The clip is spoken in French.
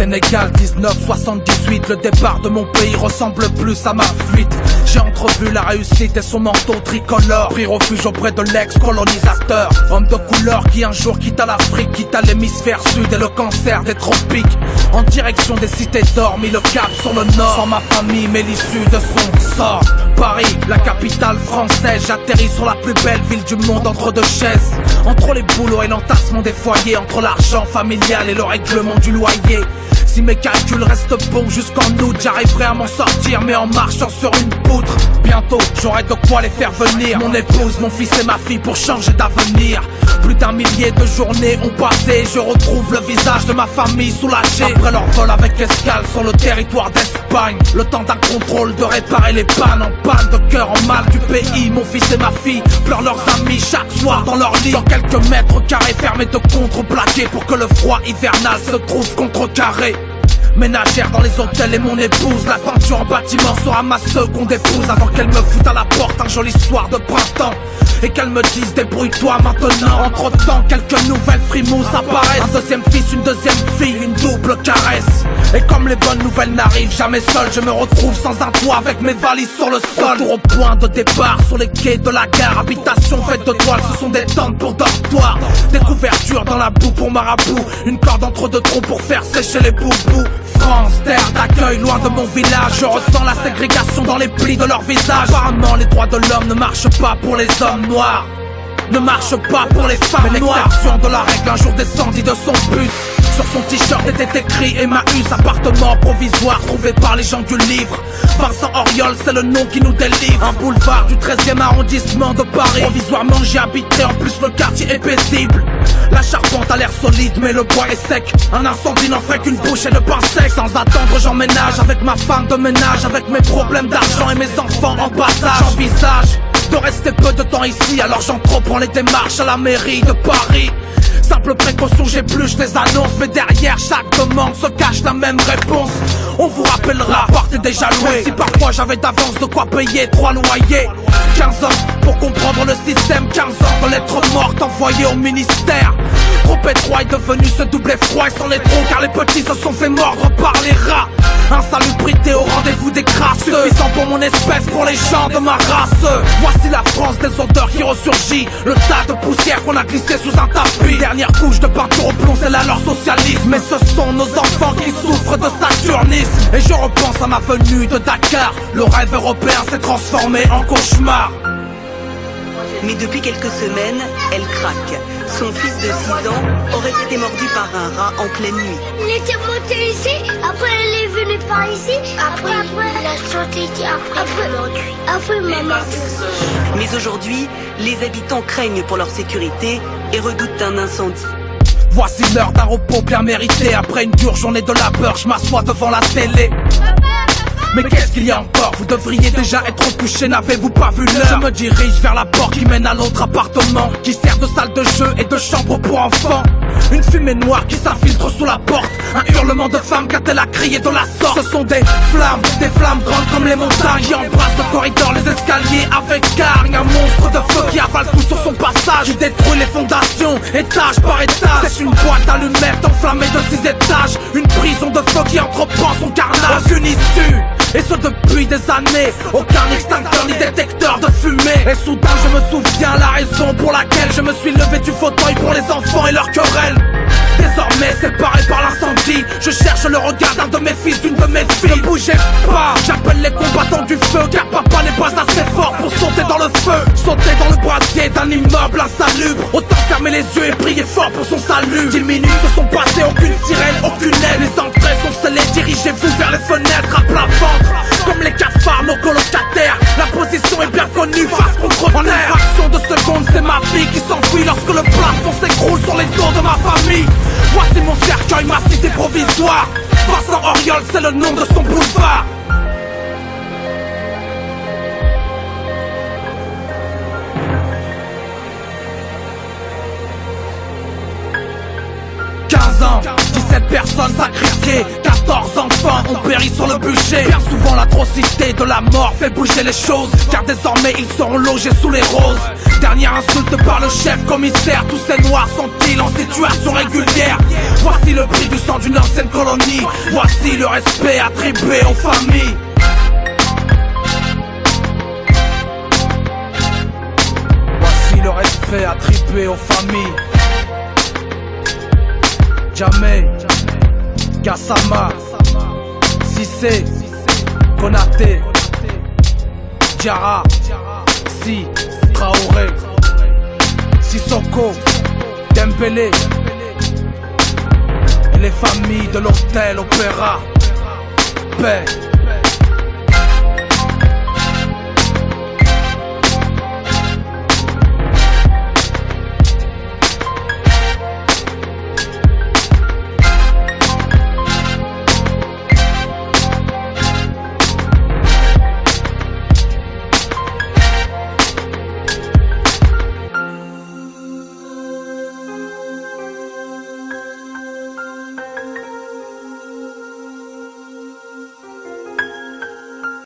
Sénégal 1978, le départ de mon pays ressemble plus à ma fuite. J'ai entrevu la réussite et son manteau tricolore, pris refuge auprès de l'ex-colonisateur. Homme de couleur qui un jour quitta l'Afrique, quitta l'hémisphère sud et le cancer des tropiques. En direction des cités d'or, mis le cap sur le nord. Sans ma famille mais l'issue de son sort. Paris, la capitale française, j'atterris sur la plus belle ville du monde entre deux chaises. Entre les boulots et l'entassement des foyers, entre l'argent familial et le règlement du loyer. Si mes calculs restent bons jusqu'en août, j'arriverai à m'en sortir mais en marchant sur une poutre. Bientôt j'aurai de quoi les faire venir, mon épouse, mon fils et ma fille pour changer d'avenir. Plus d'un millier de journées ont passé, je retrouve le visage de ma famille soulagé. Après leur vol avec escale sur le territoire d'Espagne, le temps d'un contrôle de réparer les pannes. En panne de cœur en mal du pays, mon fils et ma fille pleurent leurs amis chaque soir dans leur lit. Dans quelques mètres carrés fermés de contreplaqués pour que le froid hivernal se trouve contrecarré. Ménagère dans les hôtels et mon épouse, la peinture en bâtiment sera ma seconde épouse. Avant qu'elle me foute à la porte un joli soir de printemps et qu'elle me dise débrouille-toi maintenant. Entre temps quelques nouvelles frimouses apparaissent, un deuxième fils, une deuxième fille, une double caresse. Et comme les bonnes nouvelles n'arrivent jamais seules, je me retrouve sans un toit avec mes valises sur le sol. Retour au point de départ sur les quais de la gare, habitation faite de toiles, ce sont des tentes pour dortoir. Des couvertures dans la boue pour marabout, une corde entre deux troncs pour faire sécher les boubous. France, terre d'accueil loin de mon village, je ressens la ségrégation dans les plis de leur visage. Apparemment les droits de l'homme ne marchent pas pour les hommes noirs, ne marche pas pour les femmes noires. L'exception de la règle un jour descendit de son bus. Sur son t-shirt était écrit Emmaüs, appartement provisoire trouvé par les gens du livre. Vincent Auriol, c'est le nom qui nous délivre. Un boulevard du 13e arrondissement de Paris, provisoirement j'y habiterai, en plus le quartier est paisible. La charpente a l'air solide mais le bois est sec. Un incendie n'en ferait qu'une bouchée de pain sec. Sans attendre j'emménage avec ma femme de ménage, avec mes problèmes d'argent et mes enfants en bas âge. J'envisage de rester peu de temps ici, alors j'entreprends les démarches à la mairie de Paris. Simple précaution, j'épluche les annonces, mais derrière chaque demande se cache la même réponse. On vous rappellera, la porte est déjà louée. Si parfois j'avais d'avance de quoi payer 3 loyers. 15 ans pour comprendre le système, 15 ans de lettres mortes envoyées au ministère. Trop étroit est devenu ce double effroi, et sans les troncs car les petits se sont fait mordre par les rats. Insalubrité au rendez-vous des crasseux, suffisant pour mon espèce, pour les gens de ma race. Voici la France des odeurs qui ressurgit, le tas de poussière qu'on a glissé sous un tapis. Dernière couche de peinture au plomb, c'est là leur socialisme. Mais ce sont nos enfants qui souffrent de saturnisme. Et je repense à ma venue de Dakar, le rêve européen s'est transformé en cauchemar. Mais depuis quelques semaines, elle craque. Son fils de 6 ans aurait été mordu par un rat en pleine nuit. Il était monté ici, après elle est venue par ici, après il a sauté ici, après maman. Mais aujourd'hui, les habitants craignent pour leur sécurité et redoutent un incendie. Voici l'heure d'un repos bien mérité. Après une dure journée de labeur, je m'assois devant la télé. Mais qu'est-ce qu'il y a encore? Vous devriez déjà être couché, n'avez-vous pas vu l'heure? Je me dirige vers la porte qui mène à l'autre appartement, qui sert de salle de jeu et de chambre pour enfants. Une fumée noire qui s'infiltre sous la porte, un hurlement de femme quand elle a crié de la sorte. Ce sont des flammes grandes comme les montagnes, qui embrassent le corridor, les escaliers avec hargne. Un monstre de feu qui avale tout sur son passage, qui détruit les fondations, étage par étage. C'est une boîte d'allumettes enflammée de 6 étages, une prison de feu qui entreprend son carnage. Aucune issue, et ce depuis des années, aucun extincteur ni détecteur de fumée. Et soudain je me souviens la raison pour laquelle je me suis levé du fauteuil pour les enfants et leurs querelles. Désormais séparé par l'incendie, je cherche le regard d'un de mes fils, d'une de mes filles. Ne bougez pas, j'appelle les combattants du feu, car papa n'est pas assez fort pour sauter dans le feu. Sauter dans le brasier d'un immeuble insalubre, autant fermer les yeux et prier fort pour son salut. 10 minutes se sont passées, aucune sirène, aucune aide. Les entrées sont scellées, dirigez-vous vers les fenêtres à plat ventre. Comme les cafards, nos colocataires, la position est bien connue, face contre terre. En une fraction de seconde, c'est ma vie qui s'enfuit lorsque le plafond s'écroule sur les dos de ma famille. Voici mon cercueil, ma cité provisoire. Vincent Auriol, c'est le nom de son boulevard. Ans, 17 personnes sacrifiées, 14 14 enfants ont péri sur le bûcher. Bien souvent l'atrocité de la mort fait bouger les choses, car désormais ils seront logés sous les roses. Dernière insulte par le chef commissaire, tous ces noirs sont-ils en situation régulière? Voici le prix du sang d'une ancienne colonie, voici le respect attribué aux familles. Voici le respect attribué aux familles. Jamé, Gassama, Cissé, Konaté, Diarra, Si, Traoré, Sissoko, Dembélé et les familles de l'hôtel Opéra. Paix.